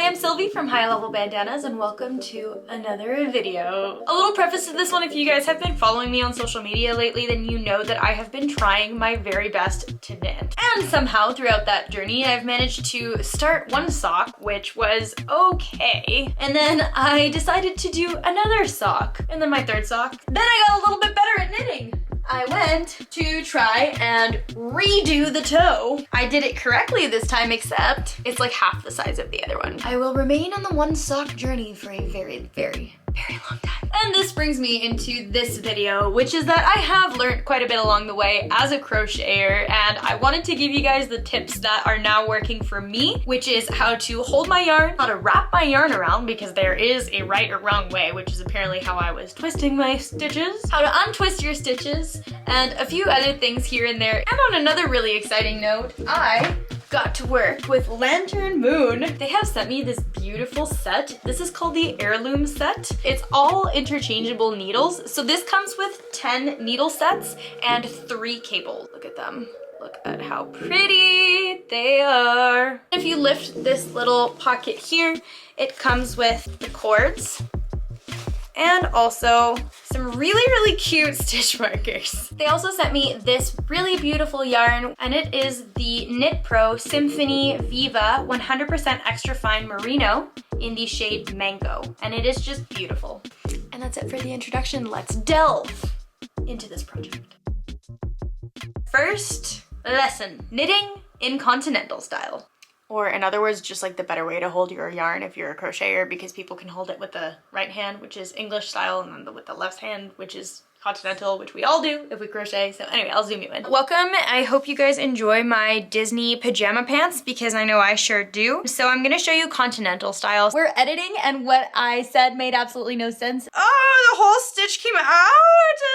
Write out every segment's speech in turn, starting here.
I'm Sylvie from High Level Bandanas and welcome to another video. A little preface to this one: if you guys have been following me on social media lately, then you know that I have been trying my very best to knit. And somehow throughout that journey, I've managed to start one sock, which was okay. And then I decided to do another sock. And then my third sock. Then I got a little bit better at knitting. I went to try and redo the toe. I did it correctly this time, except it's like half the size of the other one. I will remain on the one sock journey for a very, very long time. And this brings me into this video, which is that I have learned quite a bit along the way as a crocheter, and I wanted to give you guys the tips that are now working for me, which is how to hold my yarn, how to wrap my yarn around, because there is a right or wrong way, which is apparently how I was twisting my stitches, how to untwist your stitches, and a few other things here and there. And on another really exciting note, I got to work with Lantern Moon. They have sent me this beautiful set. This is called the Heirloom set. It's all interchangeable needles. So this comes with 10 needle sets and 3 cables. Look at them. Look at how pretty they are. If you lift this little pocket here, it comes with the cords and also some really cute stitch markers. They also sent me this really beautiful yarn, and it is the Knit Pro Symphony Viva 100% extra fine merino in the shade Mango, and it is just beautiful. And that's it for the introduction. Let's delve into this project. First lesson, knitting in Continental style. Or in other words, just like the better way to hold your yarn if you're a crocheter, because people can hold it with the right hand, which is English style, and then with the left hand, which is Continental, which we all do if we crochet. So anyway, I'll zoom you in. Welcome. I hope you guys enjoy my Disney pajama pants, because I know I sure do. So I'm gonna show you Continental style. We're editing, and what I said made absolutely no sense. Oh, the whole stitch came out.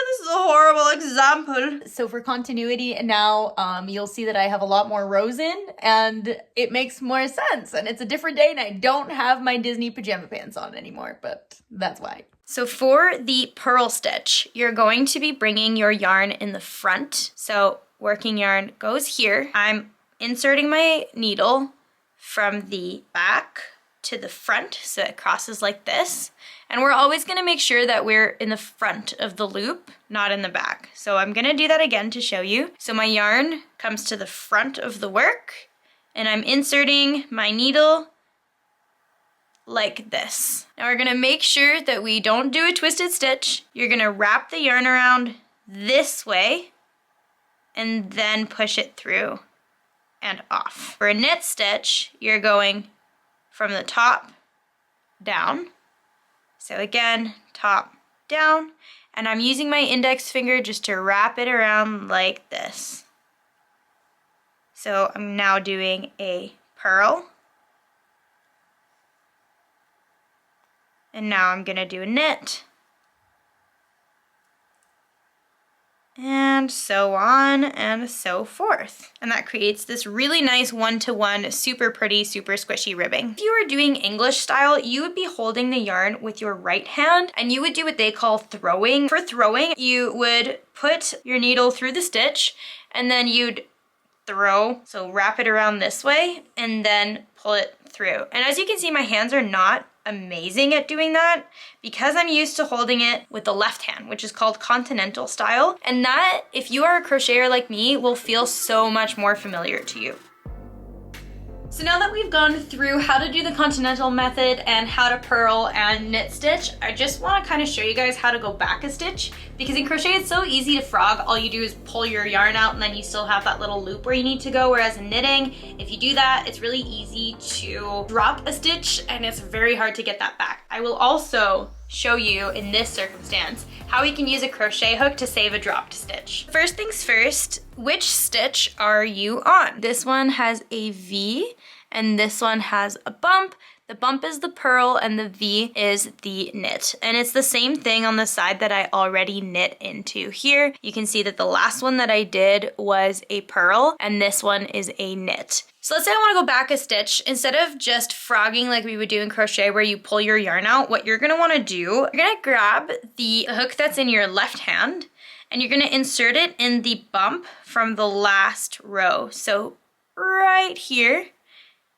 This is a horrible example. So for continuity now, you'll see that I have a lot more rows in, and it makes more sense. And it's a different day, and I don't have my Disney pajama pants on anymore, but that's why. So for the purl stitch, you're going to be bringing your yarn in the front. So working yarn goes here. I'm inserting my needle from the back to the front, so it crosses like this. And we're always gonna make sure that we're in the front of the loop, not in the back. So I'm gonna do that again to show you. So my yarn comes to the front of the work, and I'm inserting my needle like this. Now we're gonna make sure that we don't do a twisted stitch. You're gonna wrap the yarn around this way and then push it through and off. For a knit stitch, you're going from the top down. So again, top down, and I'm using my index finger just to wrap it around like this. So I'm now doing a purl. And now I'm gonna do a knit. And so on and so forth. And that creates this really nice one-to-one, super pretty, super squishy ribbing. If you were doing English style, you would be holding the yarn with your right hand, and you would do what they call throwing. For throwing, you would put your needle through the stitch, and then you'd throw, so wrap it around this way, and then pull it through. And as you can see, my hands are not amazing at doing that, because I'm used to holding it with the left hand, which is called Continental style. And that, if you are a crocheter like me, will feel so much more familiar to you. So now that we've gone through how to do the Continental method and how to purl and knit stitch, I just want to kind of show you guys how to go back a stitch, because in crochet it's so easy to frog. All you do is pull your yarn out, and then you still have that little loop where you need to go, whereas in knitting, if you do that, it's really easy to drop a stitch, and it's very hard to get that back. I will also show you in this circumstance how we can use a crochet hook to save a dropped stitch. First things first, which stitch are you on? This one has a V, and this one has a bump. The bump is the purl and the V is the knit. And it's the same thing on the side that I already knit into here. You can see that the last one that I did was a purl, and this one is a knit. So let's say I want to go back a stitch. Instead of just frogging like we would do in crochet where you pull your yarn out, what you're going to want to do, you're going to grab the hook that's in your left hand, and you're going to insert it in the bump from the last row. So right here,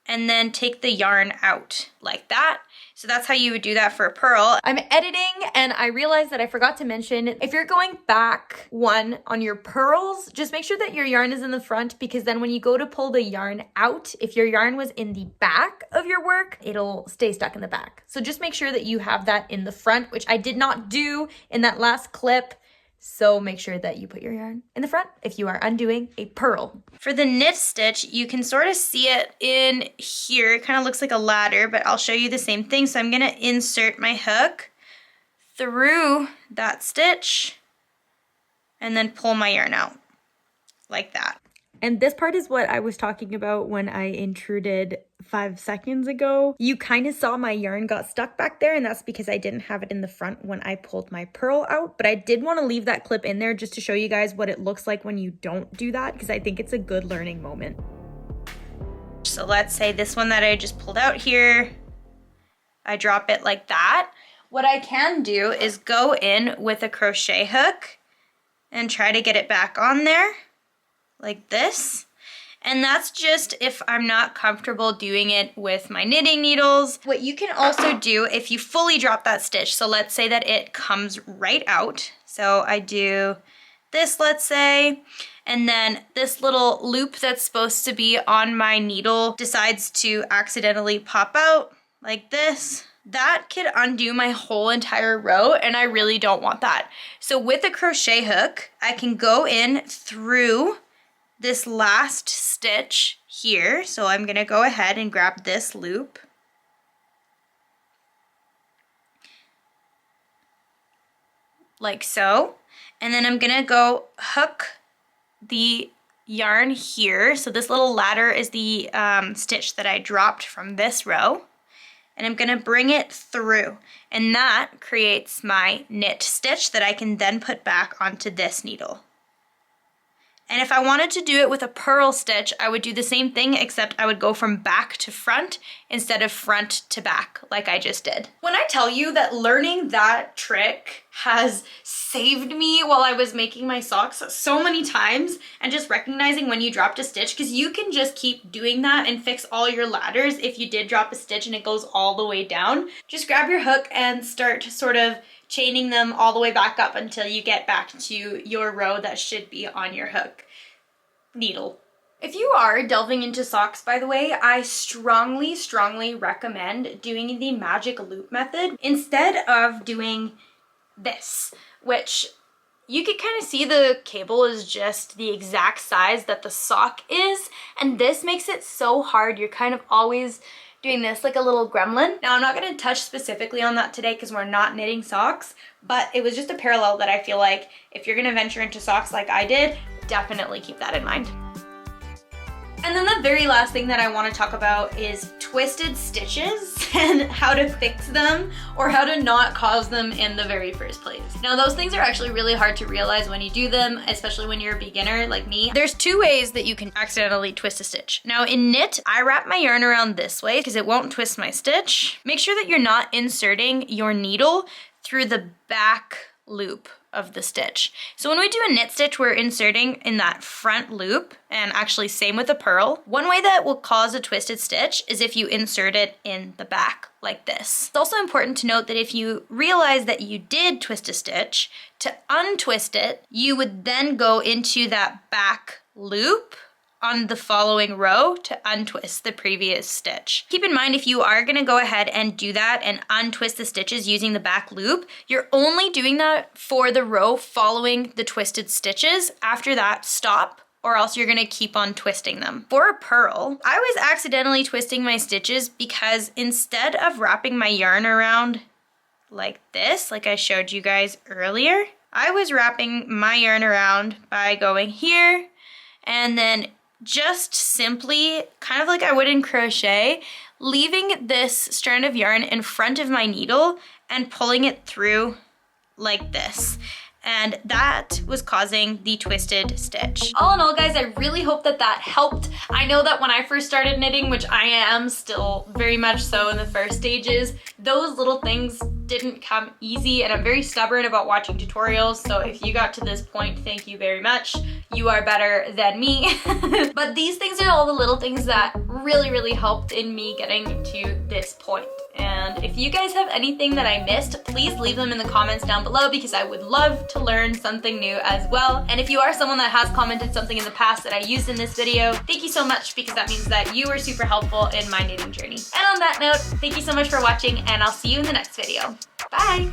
and then take the yarn out like that. So that's how you would do that for a pearl. I'm editing and I realized that I forgot to mention, if you're going back one on your pearls, just make sure that your yarn is in the front, because then when you go to pull the yarn out, if your yarn was in the back of your work, it'll stay stuck in the back. So just make sure that you have that in the front, which I did not do in that last clip. So make sure that you put your yarn in the front if you are undoing a pearl. For the knit stitch, you can sort of see it in here. It kind of looks like a ladder, but I'll show you the same thing. So I'm gonna insert my hook through that stitch and then pull my yarn out like that. And this part is what I was talking about when I intruded 5 seconds ago. You kind of saw my yarn got stuck back there, and that's because I didn't have it in the front when I pulled my pearl out. But I did want to leave that clip in there just to show you guys what it looks like when you don't do that, because I think it's a good learning moment. So let's say this one that I just pulled out here, I drop it like that. What I can do is go in with a crochet hook and try to get it back on there like this. And that's just if I'm not comfortable doing it with my knitting needles. What you can also do if you fully drop that stitch, so let's say that it comes right out. So I do this, let's say, and then this little loop that's supposed to be on my needle decides to accidentally pop out like this. That could undo my whole entire row, and I really don't want that. So with a crochet hook, I can go in through this last stitch here. So I'm gonna go ahead and grab this loop. Like so. And then I'm gonna go hook the yarn here. So this little ladder is the stitch that I dropped from this row. And I'm gonna bring it through. And that creates my knit stitch that I can then put back onto this needle. And if I wanted to do it with a purl stitch, I would do the same thing, except I would go from back to front instead of front to back like I just did. When I tell you that learning that trick has saved me while I was making my socks so many times, and just recognizing when you dropped a stitch, because you can just keep doing that and fix all your ladders if you did drop a stitch and it goes all the way down. Just grab your hook and start sort of chaining them all the way back up until you get back to your row that should be on your hook needle. If you are delving into socks, by the way, I strongly recommend doing the magic loop method instead of doing this, which you could kind of see the cable is just the exact size that the sock is, and this makes it so hard. You're kind of always doing this like a little gremlin. Now, I'm not going to touch specifically on that today because we're not knitting socks, but it was just a parallel that I feel like if you're going to venture into socks like I did, definitely keep that in mind. And then the very last thing that I want to talk about is twisted stitches and how to fix them, or how to not cause them in the very first place. Now, those things are actually really hard to realize when you do them, especially when you're a beginner like me. There's 2 ways that you can accidentally twist a stitch. Now in knit, I wrap my yarn around this way because it won't twist my stitch. Make sure that you're not inserting your needle through the back loop of the stitch. So when we do a knit stitch, we're inserting in that front loop, and actually same with a purl. One way that will cause a twisted stitch is if you insert it in the back like this. It's also important to note that if you realize that you did twist a stitch, to untwist it, you would then go into that back loop on the following row to untwist the previous stitch. Keep in mind, if you are gonna go ahead and do that and untwist the stitches using the back loop, you're only doing that for the row following the twisted stitches. After that, stop, or else you're gonna keep on twisting them. For a purl, I was accidentally twisting my stitches because instead of wrapping my yarn around like this, like I showed you guys earlier, I was wrapping my yarn around by going here and then just simply, kind of like I would in crochet, leaving this strand of yarn in front of my needle and pulling it through like this. And that was causing the twisted stitch. All in all, guys, I really hope that that helped. I know that when I first started knitting, which I am still very much so in the first stages, those little things didn't come easy, and I'm very stubborn about watching tutorials, so if you got to this point, thank you very much. You are better than me. But these things are all the little things that really helped in me getting to this point. And if you guys have anything that I missed, please leave them in the comments down below because I would love to learn something new as well. And if you are someone that has commented something in the past that I used in this video, thank you so much because that means that you were super helpful in my knitting journey. And on that note, thank you so much for watching and I'll see you in the next video. Bye!